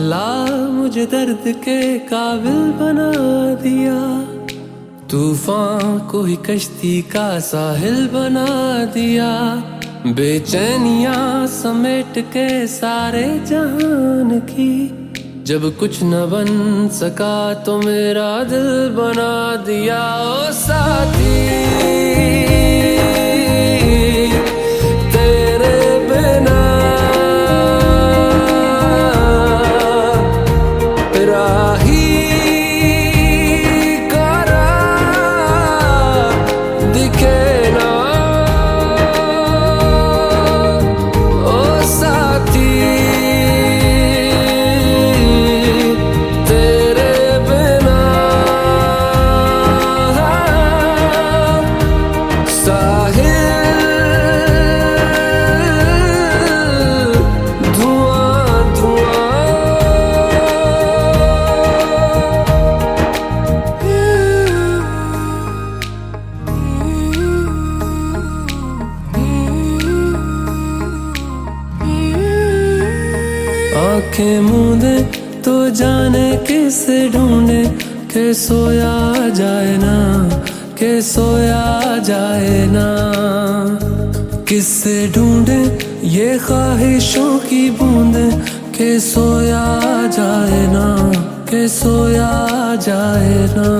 अल्लाह मुझे दर्द के काबिल बना दिया, तूफान को ही कश्ती का साहिल बना दिया। बेचैनियां समेट के सारे जहान की, जब कुछ न बन सका तो मेरा दिल बना दिया। ओ साथी तेरे बिना राही करा दिखे ना। ओ साथी तेरे बिना साहिल धुआं धुआं। आंखें मूंदे तो जाने किसे ढूंढे, के सोया जाए ना, के सोया जाए ना। किससे ढूंढे ये ख्वाहिशों की बूंदे, के सोया जाए ना, के सोया जाए ना।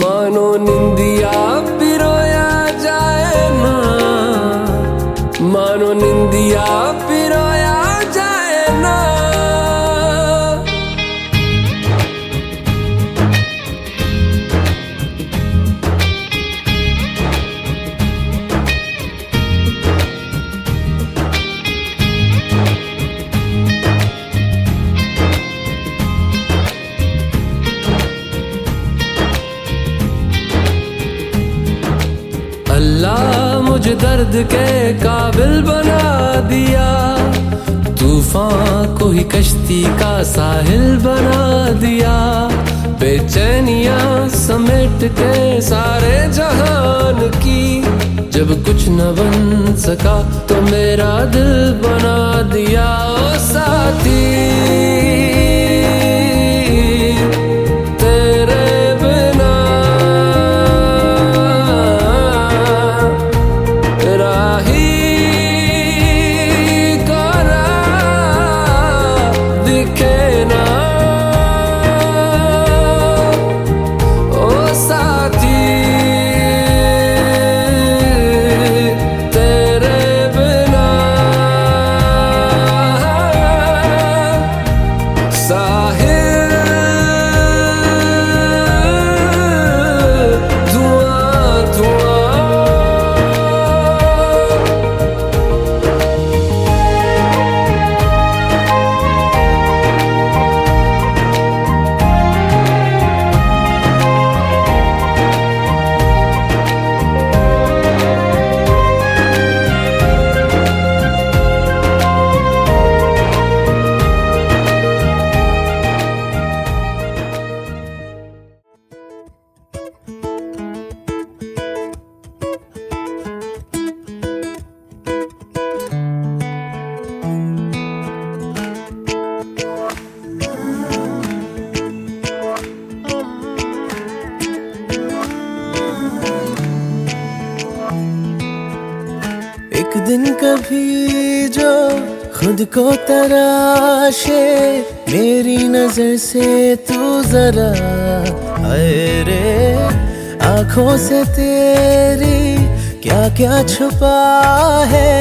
मानो निंदिया पिरोया जाए ना, मानो निंदिया पिरोया जाए ना। अल्लाह मुझे दर्द के काबिल बना दिया, तूफान को ही कश्ती का साहिल बना दिया। बेचैनियां समेट के सारे जहान की, जब कुछ न बन सका तो मेरा दिल बना दिया। ओ साथी तेरे बिना राही करा दिखे ना। ओ साथी तेरे बिना साहिल धुआं धुआं। एक दिन कभी जो खुद को तराशे, मेरी नजर से तू जरा हाय रे। आंखों से तेरी क्या क्या छुपा है,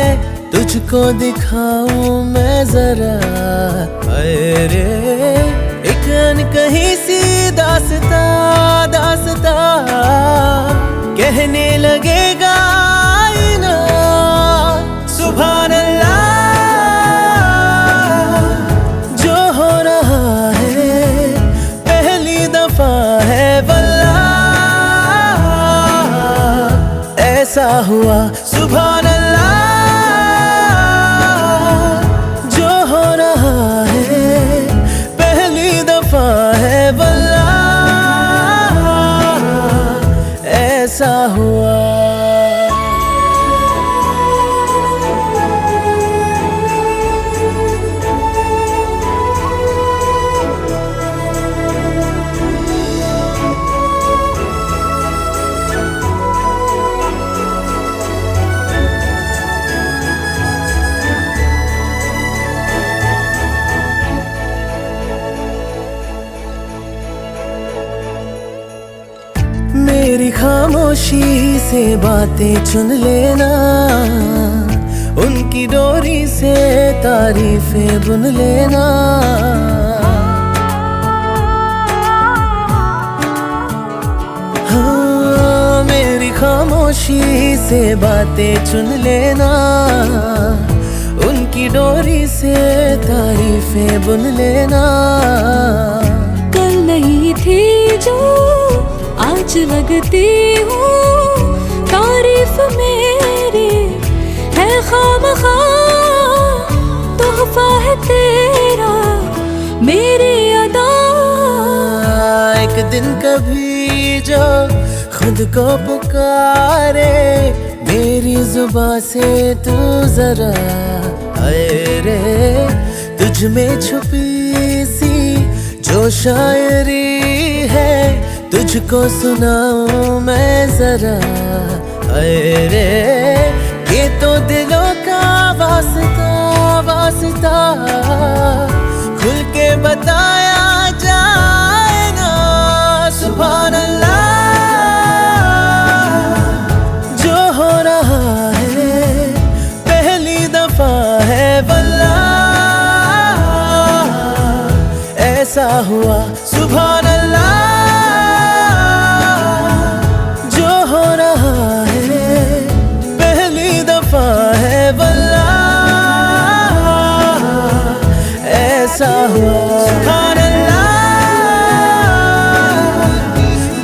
तुझको दिखाऊं मैं जरा हाय रे। एक अनकही सी दास्ता दास्ता कहने लगेगा आईना, सुभान अल्लाह जो हो रहा है पहली दफा है वल्लाह। ऐसा हुआ सुभान अल्लाह जो हो रहा है पहली दफा है वल्लाह। ऐसा हुआ खामोशी से बातें चुन लेना, उनकी डोरी से तारीफें बुन लेना। हाँ, मेरी खामोशी से बातें चुन लेना, उनकी डोरी से तारीफें बुन लेना। कल नहीं थी जो आज लगती हूँ, तारीफ मेरी है खामखा, तोहफा है तेरा मेरी अदा। एक दिन कभी जो खुद को पुकारे, मेरी जुबां से तू जरा आए रे, तुझ में छुपी सी जो शायरी है, तुझको सुनाऊं मैं जरा आए रे। ये तो दिलों का वास्ता वास्ता, खुल के बताया जाए ना। सुभान अल्लाह, जो हो रहा है पहली दफा है वल्लाह, ऐसा हुआ। सुभान अल्लाह, जो हो रहा है पहली दफा है वल्लाह, ऐसा हुआ। सुभान अल्लाह,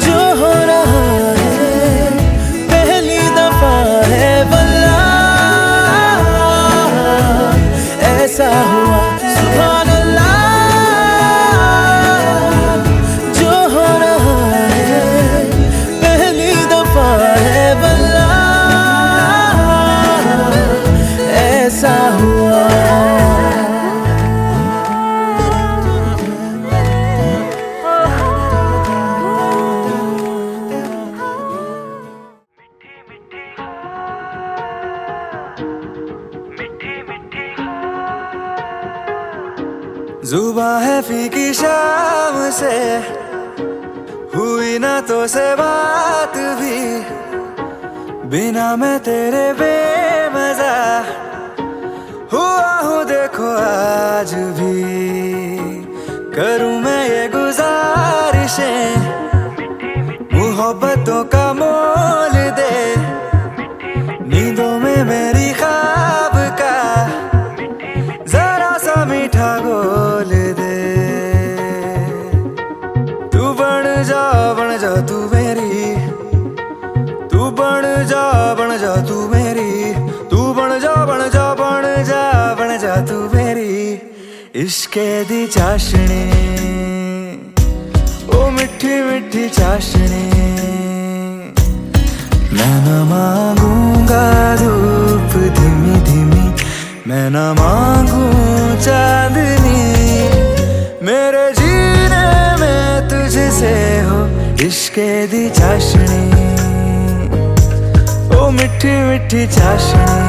जो हो रहा है पहली दफा है वल्लाह, ऐसा हुआ। सुभान अल्लाह, जो हो रहा है पहली दफा है वल्लाह, ऐसा हुआ। जुबां है फीकी शाम से, हुई ना तो से बात भी, बिना मैं तेरे बेमजा हुआ हूँ देखो आज भी। करूँ मैं ये गुजारिशें, मोहब्बतों का मोल दे, नींदों में मेरी ख्वाब का जरा सा मीठा घोल दे। तू बन जा तू मेरी, तू बन जा तू मेरी, तू बन जा तू मेरी। इश्के दी चाशनी, ओ मिठी मिठी चाशनी, मैं न मांगूंगा धूप धीमी धीमी, मैं न मांगू चांदनी, मेरे जीने में तुझसे हो इश्के दी चाशनी, ओ मिठी मिठी चाशनी।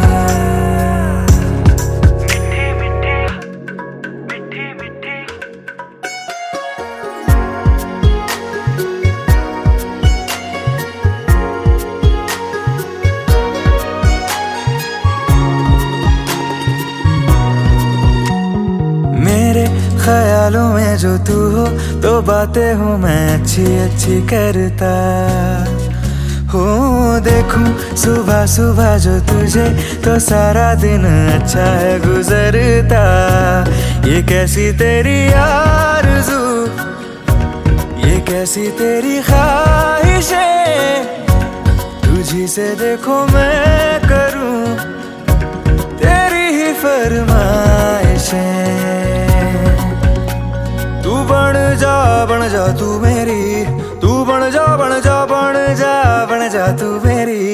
ख्यालों में जो तू हो तो बातें हूँ मैं अच्छी अच्छी करता हूँ। देखूं सुबह सुबह जो तुझे तो सारा दिन अच्छा है गुजरता। ये कैसी तेरी आरज़ू, ये कैसी तेरी ख्वाहिशें, तुझी से देखो मैं करूँ तेरी ही फरमाइशें। तू बन जा तू मेरी, तू बन जा तू मेरी।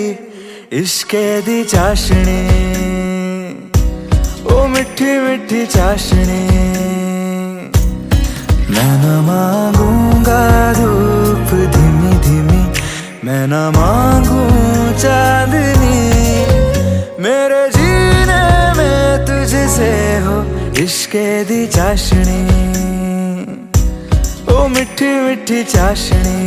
इश्के दी चाशनी, ओ मिठी मिठी चाशनी, मैं न मांगूंगा धूप धीमी धीमी, मैं न मांगू चांदनी, मेरे जीने में तुझसे हो इश्के दी चाशनी, ओ मिठी मिठी चाशनी।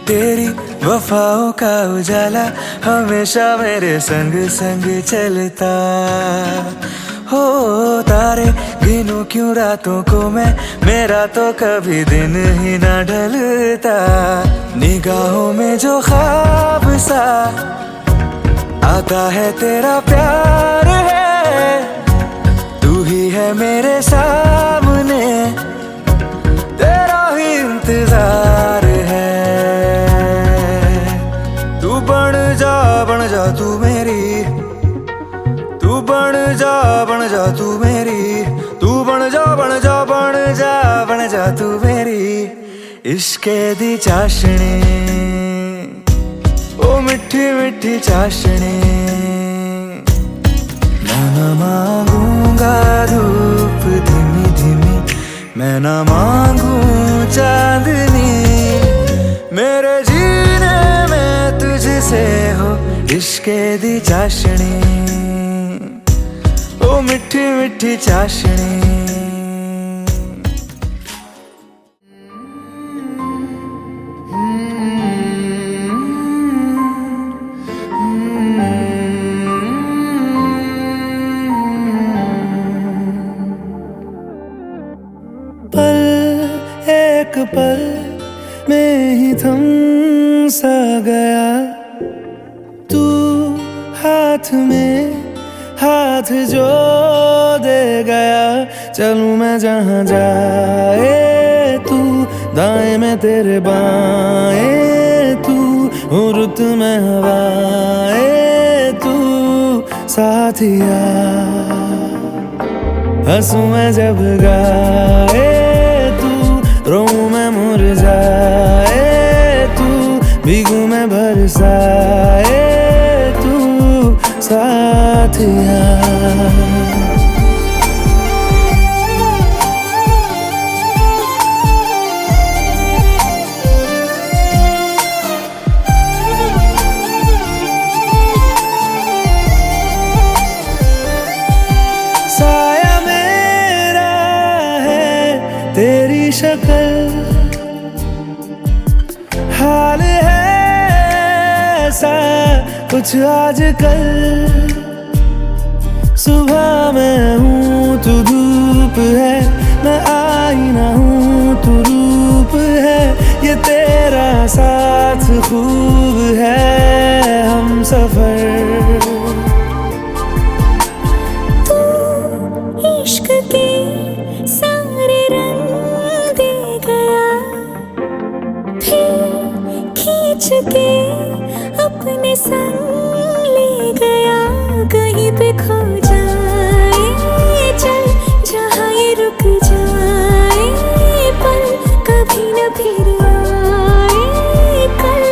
तेरी वफाओं का उजाला हमेशा मेरे संग संग चलता हो। तारे गिनूं क्यों रातों को मैं, मेरा तो कभी दिन ही ना ढलता। निगाहों में जो ख्वाब सा आता है तेरा प्यार है, तू ही है मेरे सामने, तेरा ही इंतजार है। तू बन जा तू मेरी, तू बन जा तू मेरी, तू बन जा तू मेरी। इश्के दी चाशनी ओ मिठी मिठी चाशनी, मैं ना मांगूंगा धूप धीमी धीमी, मैं ना मांगू चांदनी, मेरे जीने में तुझसे हो इश्के दी चाशनी, ओ मिठी मिठी चाशनी। पल एक पल में ही थम सा गया, तू हाथ में हाथ जो दे गया। चलूं मैं जहाँ जाए तू, दाएं में तेरे बाएं तू, रुत में हवाएं तू साथिया। हंसूं मैं जब गाए तू, रोऊं मैं मुरझाए तू, भीगूं मैं बरसाए तू साथिया। साया मेरा है तेरी शक्ल, हाल है ऐसा कुछ आजकल। सुबह मैं हूँ तू धूप है, मैं आईना हूँ तू रूप है, ये तेरा साथ खूब है हम सफर। इश्क के सारे रंग दे गया, फिर खींच के अपने संग ले गया। कहीं पे खो जाए चल, जहाँ ये रुक जाए पल, कभी न फिर आए कल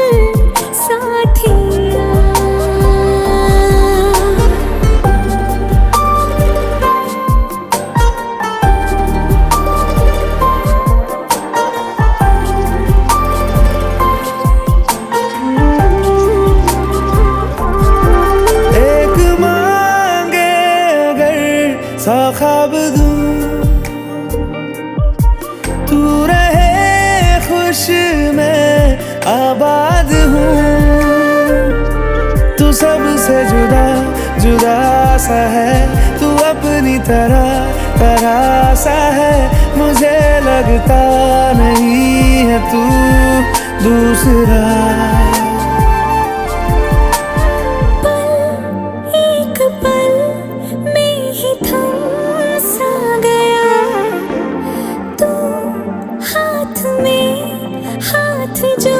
साथिया। सा ख्वाब दूं तू रहे खुश, मैं आबाद हूँ। तू सबसे जुदा जुदा सा है, तू अपनी तरह सा है, मुझे लगता नहीं है तू दूसरा। हाथ जो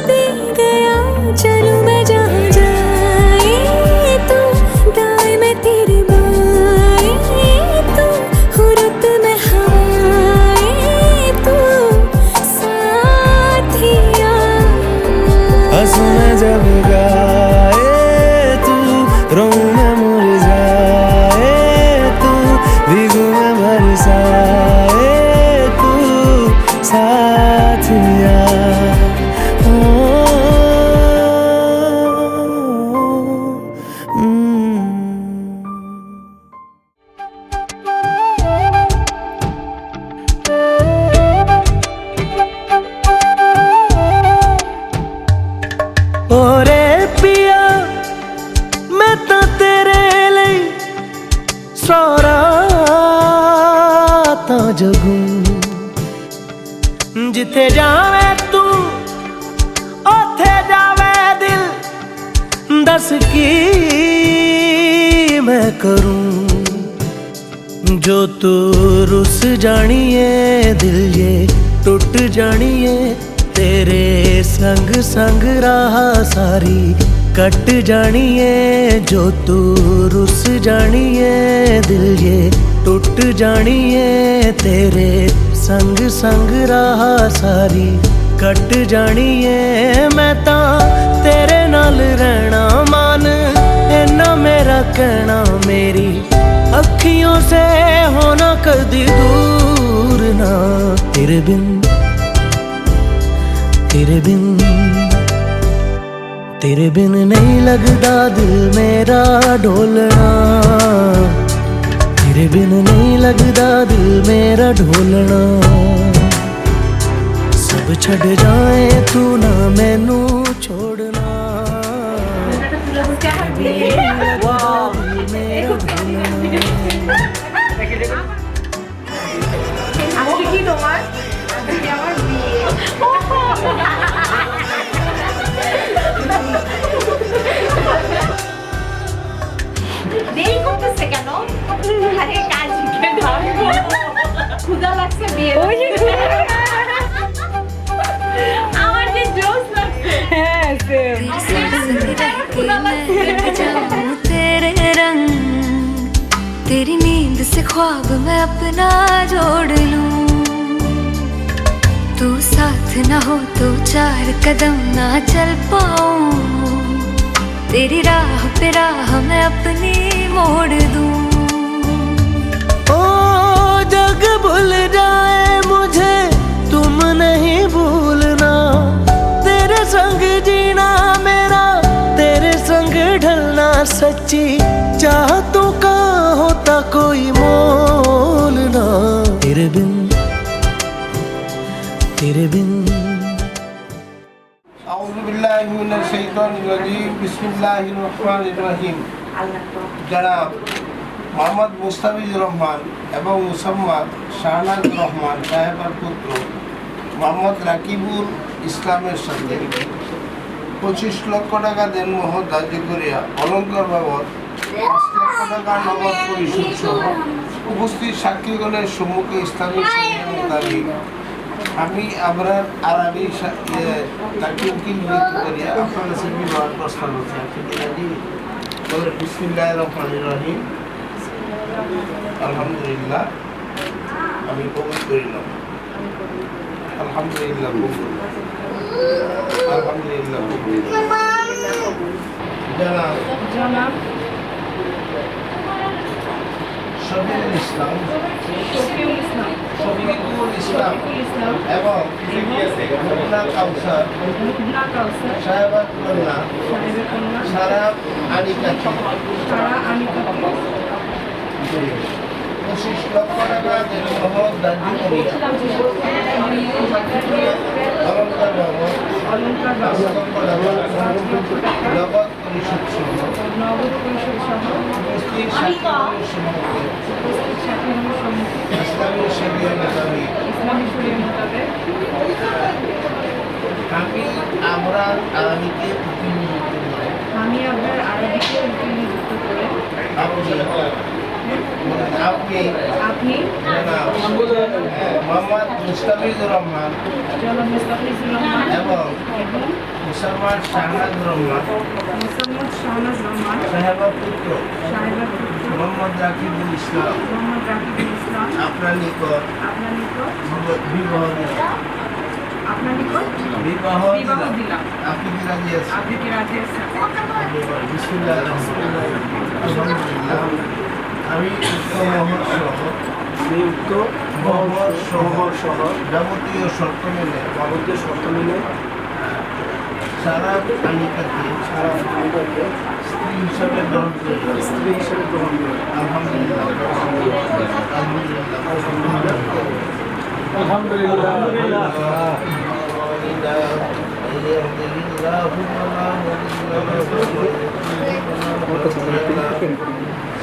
दे गया, चलूं मैं जहाँ जाए तू, दाएं में तेरे बाएं तू, रुत में हवाएं तू साथिया। हंसूं मैं जब गाए तू, रोऊं मैं मुरझाए तू, भीगूं मैं बरसाए तू साथिया। जगूं जिथे जावे तू ओथे जावे दिल दस की मैं करूं जो तू रुस जानिए दिल ये टूट जानिए तेरे संग संग राह सारी कट जानिए जो तू रुस जानिए दिल ये टूट जानिए तेरे संग संग राह सारी कट जानिए मैं तां तेरे नाल रहना मान इन्ना मेरा कहना मेरी अखियों से होना कदी दूर ना तेरे बिन नहीं लगदा दिल मेरा ढोलना तेरे बिन नहीं लगदा दिल मेरा ढोलना सब छड़ जाए तू ना मैनू छोड़ना আজকে কি তোমার আজকে আমার বিয়ে দেরি করতেছে কেন আরে কাজ শিখে দাও ক্ষুধা লাগছে বিয়ে আমার যে জোশ লাগছে হ্যাঁ तेरे रंग तेरी नींद से ख्वाब मैं अपना जोड़ लूं तू साथ ना हो तो चार कदम ना चल पाऊं तेरी राह पे राह मैं अपनी मोड़ दूं ओ जग भूल जाए मुझे तुम नहीं भूलना तेरे संग जीना मेरा तेरे संग ढलना सच्ची चाहतों का होता कोई मोल ना तेरे बिन আউযু বিল্লাহি মিনাশ শাইতানির রাজিম বিসমিল্লাহির রহমানির রহিম জনাব মোহাম্মদ মুস্তাফিজুর রহমান এবং মুসাম্মদ শাহনাজ রহমান সাহেবের পুত্র মোহাম্মদ রাকিবুল ইসলামের সাথে 25 লক্ষ টাকা দেনমোহ ধার্য করিয়া অলঙ্কার বাবদ 5 লক্ষ টাকা নগদ পরিশোধ সহ উপস্থিত সাক্ষীগণের সম্মুখে ইসলামী শরীয়ত মোতাবেক আমি আবরার আরবি তাকে উকিল নিযুক্ত করিয়া আপনার কাছে বিবাহ প্রস্তাব হচ্ছে আপনি রাজি বলে বিসমিল্লাহির রহমানির রহিম আলহামদুলিল্লাহ আমি কবুল করিলাম আলহামদুলিল্লাহ কবুল আলহামদুলিল্লাহ কবুল জনাব শফিকুল ইসলাম এবং মুন্না কাউসার সাহেবাত কন্যা সারা আনিকাকে 25 লক্ষ টাকা দেনমোহ ধার্য করিয়া অলঙ্কার বাবদ নগদ পরিশোধ সহ উপস্থিত সাক্ষীগণের সম্মুখে ইসলামী শরীয়ত মোতাবেক আমি আবরার আরবিকে উকিল নিযুক্ত করে আপনি মোহাম্মদ মুস্তাফিজুর রহমান এবং মুসাম্মদ শাহনাজ রহমান সাহেবের পুত্র মোহাম্মদ রাকিবুল ইসলাম আপনার নিকট বিবাহ দিলাম আপনি কি রাজি আছেন বিসমিল্লাহির রহমানির রহিম আলহামদুলিল্লাহ আমি উক্ত মহর সহ যাবতীয় শর্ত মেনে সারা আনিকাকে স্ত্রী হিসাবে গ্রহণ করি আলহামদুলিল্লাহ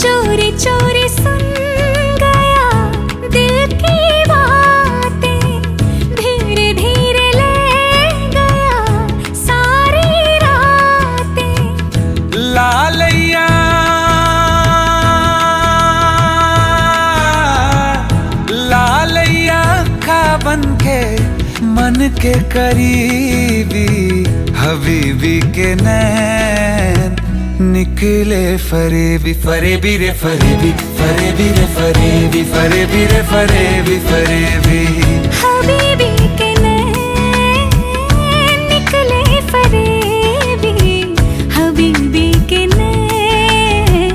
चोरी चोरी सुन गया दिल की बातें, धीरे धीरे ले गया सारी रातें। लालैया लालैया खा बन के मन के करीबी हबीबी के नैन निकले फरेबी फरेबी रे फरेबी फरेबी रे फरेबी फरेबी रे फरेबी फरेबी हबीबी के नैन निकले फरेबी, हबीबी के नैन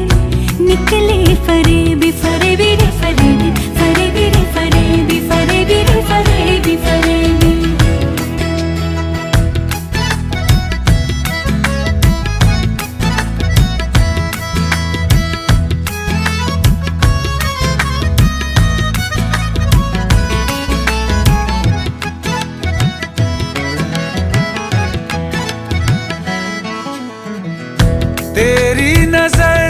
निकले फरेबी फरेबी रे फरेबी फरेबी रे फरेबी फरेबी रे फरेबी फरेबी। तेरी नजर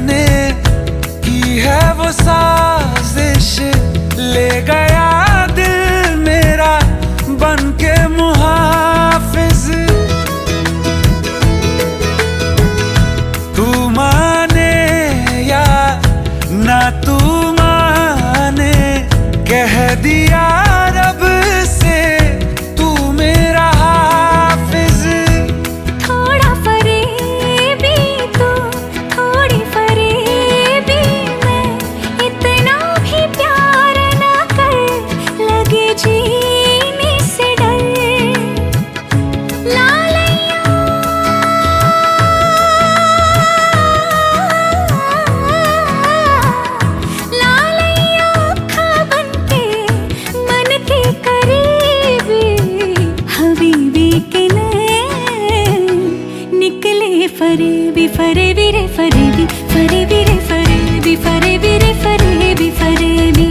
ने की है वो साजिश, ले गया दिल मेरा बन के मुहाफिज। तू माने या ना तू माने, कह दिया रब से तू मेरा हाफिज। थोड़ा फरेबी तू, थोड़ी फरेबी मैं, इतना भी प्यार ना कर लगे जीने से डर। लालैया लालैया खा बन के मन के करीबी, हबीबी के नैन निकले फरेबी फरेबी रे फरेबी फरेबी रे फरेबी फरेबी रे फरेबी फरेबी।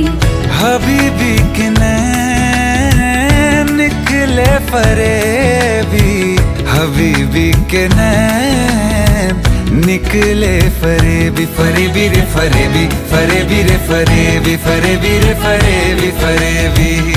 हबीबी के नैन निकले फरेबी, हबीबी के नैन निकले फरेबी फरेबी रे फरेबी फरेबी रे फरेबी फरेबी रे फरेबी फरेबी।